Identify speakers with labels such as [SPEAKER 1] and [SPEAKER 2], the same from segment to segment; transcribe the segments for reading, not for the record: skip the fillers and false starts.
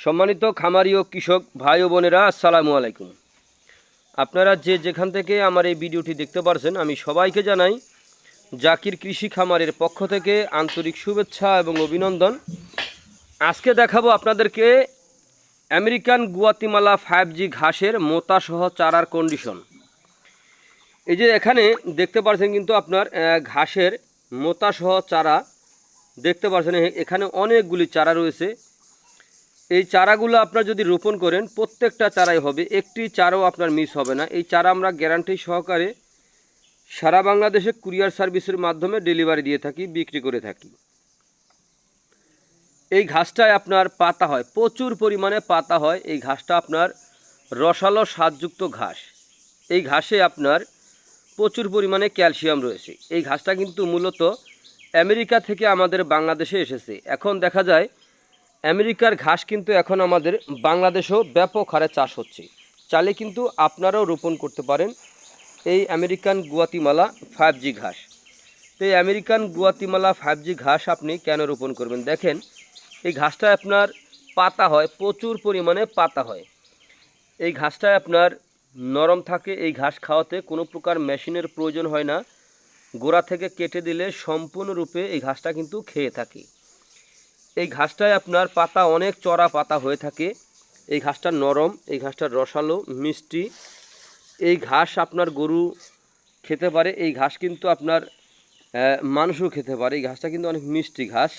[SPEAKER 1] সম্মানিত খামারি ও কৃষক ভাই ও বোনেরা, আসসালামু আলাইকুম। আপনারা যে যেখান থেকে আমার এই ভিডিওটি দেখতে পারছেন, আমি সবাইকে জানাই জাকির কৃষি খামারের পক্ষ থেকে আন্তরিক শুভেচ্ছা এবং অভিনন্দন। আজকে দেখাবো আপনাদেরকে আমেরিকান গুয়াতিমালা 5G ঘাসের মোতাসহ চারার কন্ডিশন। এই যে এখানে দেখতে পাচ্ছেন কিন্তু আপনার ঘাসের মোতাসহ চারা দেখতে পাচ্ছেন। এখানে অনেকগুলি চারা রয়েছে। এই চারাগুলো আপনারা যদি রোপণ করেন প্রত্যেকটা চারাই হবে, একটি চারাও আপনার মিস হবে না। এই চারা আমরা গ্যারান্টি সহকারে সারা বাংলাদেশে কুরিয়ার সার্ভিসের মাধ্যমে ডেলিভারি দিয়ে থাকি, বিক্রি করে থাকি। এই ঘাসটায় আপনার পাতা হয়, প্রচুর পরিমাণে পাতা হয়। এই ঘাসটা আপনার রসালো স্বাদযুক্ত ঘাস। এই ঘাসে আপনার প্রচুর পরিমাণে ক্যালসিয়াম রয়েছে। এই ঘাসটা কিন্তু মূলত আমেরিকা থেকে আমাদের বাংলাদেশে এসেছে। এখন দেখা যায় আমেরিকার ঘাস কিন্তু এখন আমাদের বাংলাদেশেও ব্যাপক হারে চাষ হচ্ছে। চাইলে কিন্তু আপনারাও রোপণ করতে পারেন এই আমেরিকান গুয়াতিমালা 5G ঘাস। তো এই আমেরিকান গুয়াতিমালা 5G ঘাস আপনি কেন রোপণ করবেন? দেখেন, এই ঘাসটা আপনার পাতা হয়, প্রচুর পরিমাণে পাতা হয়। এই ঘাসটায় আপনার নরম থাকে। এই ঘাস খাওয়াতে কোনো প্রকার মেশিনের প্রয়োজন হয় না। গোড়া থেকে কেটে দিলে সম্পূর্ণরূপে এই ঘাসটা কিন্তু খেয়ে থাকে। এই ঘাসটায় আপনার পাতা অনেক চড়া পাতা হয়ে থাকে। এই ঘাসটা নরম, এই ঘাসটা রসালো, মিষ্টি। এই ঘাস আপনার গরু খেতে পারে। এই ঘাস কিন্তু আপনার মানুষও খেতে পারে। এই ঘাসটা কিন্তু অনেক মিষ্টি ঘাস।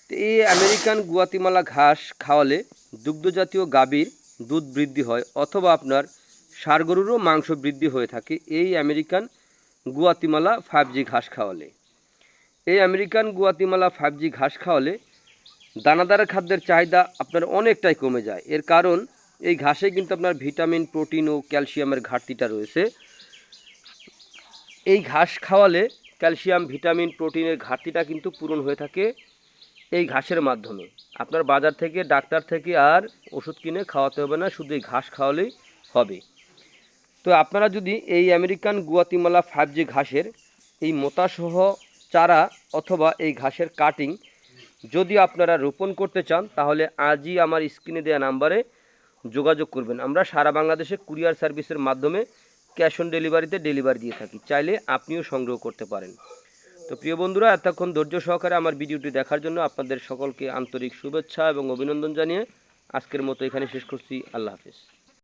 [SPEAKER 1] তো এই আমেরিকান গুয়াতিমালা ঘাস খাওয়ালে দুগ্ধজাতীয় গাভীর দুধ বৃদ্ধি হয়, অথবা আপনার ষাঁড় গরুরও মাংস বৃদ্ধি হয়ে থাকে এই আমেরিকান গুয়াতিমালা 5G ঘাস খাওয়ালে। এই আমেরিকান গুয়াতিমালা 5G ঘাস খাওয়ালে দানাদার খাদ্যের চাহিদা আপনার অনেকটাই কমে যায়। এর কারণ এই ঘাসে কিন্তু আপনার ভিটামিন, প্রোটিন ও ক্যালসিয়ামের ঘাটতিটা রয়েছে। এই ঘাস খাওয়ালে ক্যালসিয়াম, ভিটামিন, প্রোটিনের ঘাটতিটা কিন্তু পূরণ হয়ে থাকে এই ঘাসের মাধ্যমে। আপনার বাজার থেকে, ডাক্তার থেকে আর ওষুধ কিনে খাওয়াতে হবে না, শুধু এই ঘাস খাওয়ালেই হবে। তো আপনারা যদি এই আমেরিকান গুয়াতিমালা 5G ঘাসের এই মোতাসহ চারা অথবা এই ঘাসের কাটিং যদি আপনারা রোপণ করতে চান, তাহলে আজই আমার স্ক্রিনে দেওয়া নাম্বারে যোগাযোগ করবেন। আমরা সারা বাংলাদেশে কুরিয়ার সার্ভিসের মাধ্যমে ক্যাশ অন ডেলিভারিতে ডেলিভারি দিয়ে থাকি। চাইলে আপনিও সংগ্রহ করতে পারেন। তো প্রিয় বন্ধুরা, এতক্ষণ ধৈর্য সহকারে আমার ভিডিওটি দেখার জন্য আপনাদের সকলকে আন্তরিক শুভেচ্ছা এবং অভিনন্দন জানিয়ে আজকের মতো এখানে শেষ করছি। আল্লাহ হাফেজ।